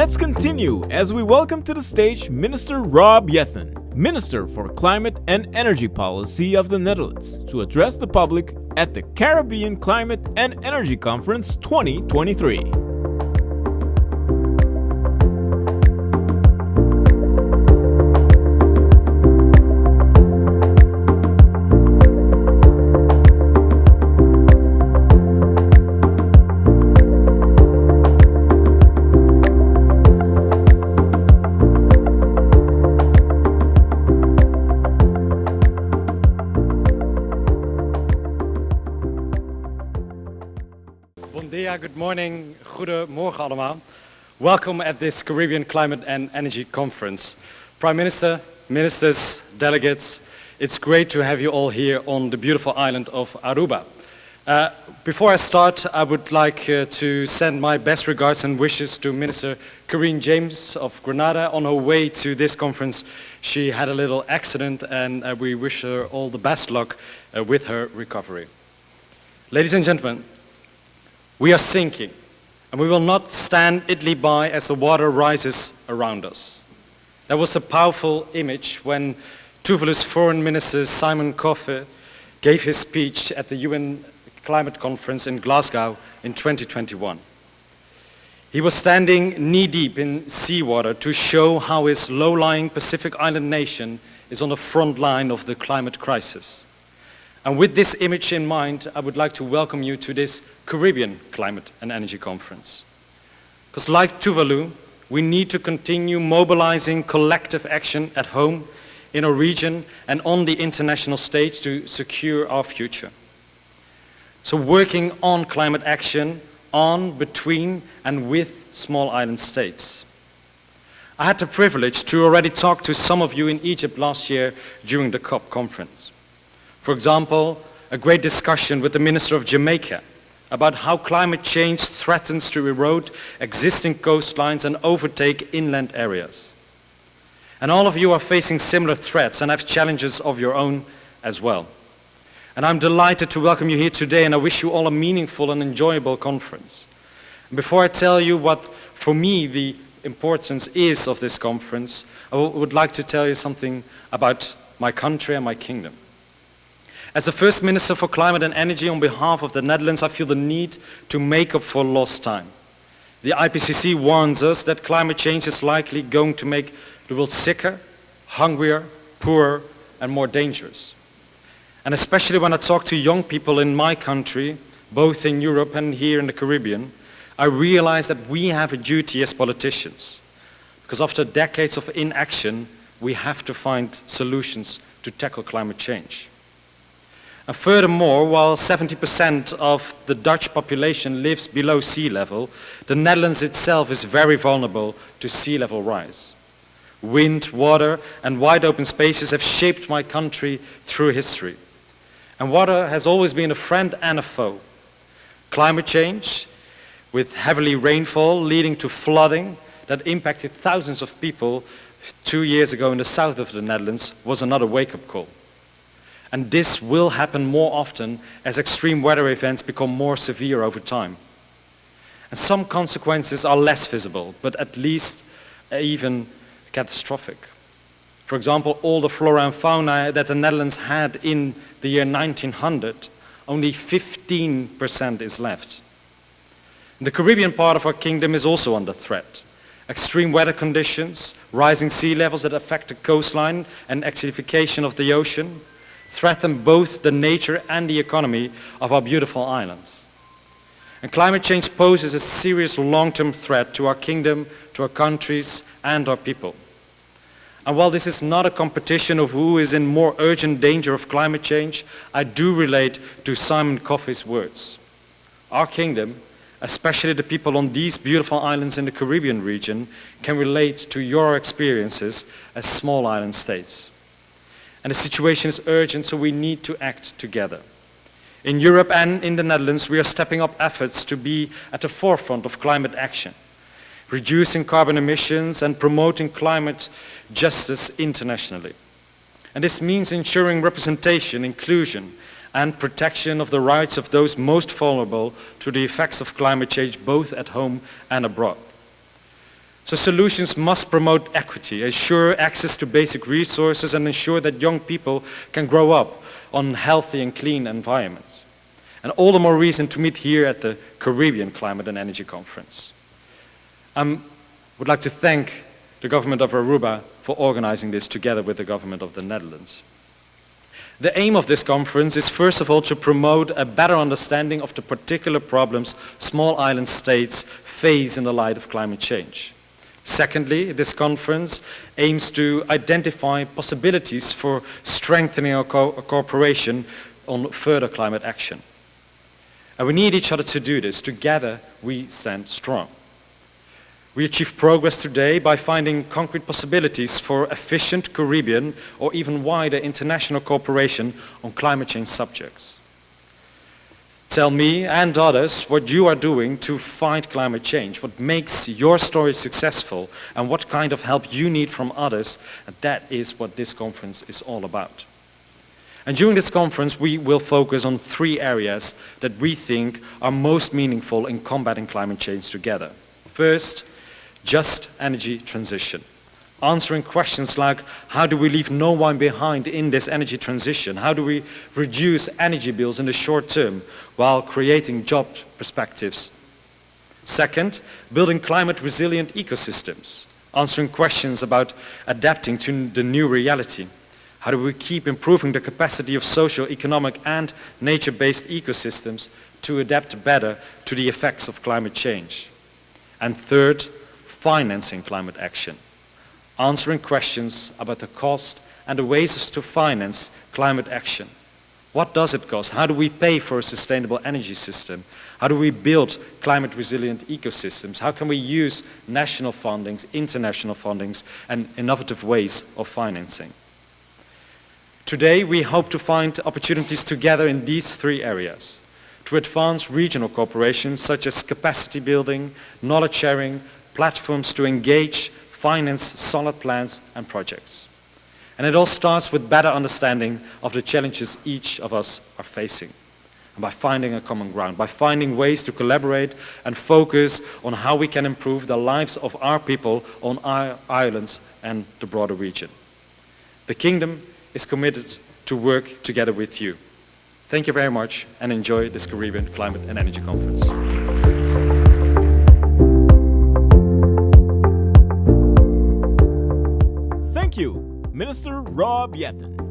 Let's continue as we welcome to the stage Minister Rob Jethen, Minister for Climate and Energy Policy of the Netherlands, to address the public at the Caribbean Climate and Energy Conference 2023. Good morning, goedemorgen allemaal. Welcome at this Caribbean Climate and Energy Conference. Prime Minister, ministers, delegates, it's great to have you all here on the beautiful island of Aruba. Before I start, I would like to send my best regards and wishes to Minister Karine James of Grenada. On her way to this conference, she had a little accident, and we wish her all the best luck with her recovery. Ladies and gentlemen, we are sinking, and we will not stand idly by as the water rises around us. That was a powerful image when Tuvalu's Foreign Minister Simon Kofe gave his speech at the UN Climate Conference in Glasgow in 2021. He was standing knee-deep in seawater to show how his low-lying Pacific island nation is on the front line of the climate crisis. And with this image in mind, I would like to welcome you to this Caribbean Climate and Energy Conference. Because like Tuvalu, we need to continue mobilizing collective action at home, in our region, and on the international stage to secure our future. So working on climate action on, between, and with small island states. I had the privilege to already talk to some of you in Egypt last year during the COP conference. For example, a great discussion with the Minister of Jamaica about how climate change threatens to erode existing coastlines and overtake inland areas. And all of you are facing similar threats and have challenges of your own as well. And I'm delighted to welcome you here today, and I wish you all a meaningful and enjoyable conference. And before I tell you what, for me, the importance is of this conference, I would like to tell you something about my country and my kingdom. As the First Minister for Climate and Energy on behalf of the Netherlands, I feel the need to make up for lost time. The IPCC warns us that climate change is likely going to make the world sicker, hungrier, poorer, and more dangerous. And especially when I talk to young people in my country, both in Europe and here in the Caribbean, I realize that we have a duty as politicians. Because after decades of inaction, we have to find solutions to tackle climate change. And furthermore, while 70% of the Dutch population lives below sea level, the Netherlands itself is very vulnerable to sea level rise. Wind, water, and wide open spaces have shaped my country through history. And water has always been a friend and a foe. Climate change, with heavy rainfall leading to flooding that impacted thousands of people 2 years ago in the south of the Netherlands, was another wake-up call. And this will happen more often as extreme weather events become more severe over time. And some consequences are less visible, but at least even catastrophic. For example, all the flora and fauna that the Netherlands had in the year 1900, only 15% is left. The Caribbean part of our kingdom is also under threat. Extreme weather conditions, rising sea levels that affect the coastline, and acidification of the ocean threaten both the nature and the economy of our beautiful islands. And climate change poses a serious long-term threat to our kingdom, to our countries, and our people. And while this is not a competition of who is in more urgent danger of climate change, I do relate to Simon Kofe's words. Our kingdom, especially the people on these beautiful islands in the Caribbean region, can relate to your experiences as small island states. And the situation is urgent, so we need to act together. In Europe and in the Netherlands, we are stepping up efforts to be at the forefront of climate action, reducing carbon emissions and promoting climate justice internationally. And this means ensuring representation, inclusion, and protection of the rights of those most vulnerable to the effects of climate change, both at home and abroad. So solutions must promote equity, assure access to basic resources, and ensure that young people can grow up on healthy and clean environments. And all the more reason to meet here at the Caribbean Climate and Energy Conference. I would like to thank the government of Aruba for organizing this together with the government of the Netherlands. The aim of this conference is first of all to promote a better understanding of the particular problems small island states face in the light of climate change. Secondly, this conference aims to identify possibilities for strengthening our cooperation on further climate action. And we need each other to do this. Together, we stand strong. We achieve progress today by finding concrete possibilities for efficient Caribbean or even wider international cooperation on climate change subjects. Tell me and others what you are doing to fight climate change, what makes your story successful, and what kind of help you need from others. And that is what this conference is all about. And during this conference, we will focus on 3 areas that we think are most meaningful in combating climate change together. First, just energy transition. Answering questions like, how do we leave no one behind in this energy transition? How do we reduce energy bills in the short term while creating job perspectives? Second, building climate resilient ecosystems. Answering questions about adapting to the new reality. How do we keep improving the capacity of social, economic and nature-based ecosystems to adapt better to the effects of climate change? And third, financing climate action. Answering questions about the cost and the ways to finance climate action. What does it cost? How do we pay for a sustainable energy system? How do we build climate resilient ecosystems? How can we use national fundings, international fundings, and innovative ways of financing? Today, we hope to find opportunities together in these 3 areas to advance regional cooperation such as capacity building, knowledge sharing, platforms to engage, finance solid plans and projects. And it all starts with better understanding of the challenges each of us are facing. And by finding a common ground, by finding ways to collaborate and focus on how we can improve the lives of our people on our islands and the broader region. The Kingdom is committed to work together with you. Thank you very much and enjoy this Caribbean Climate and Energy Conference. Thank you, Minister Rob Yethen.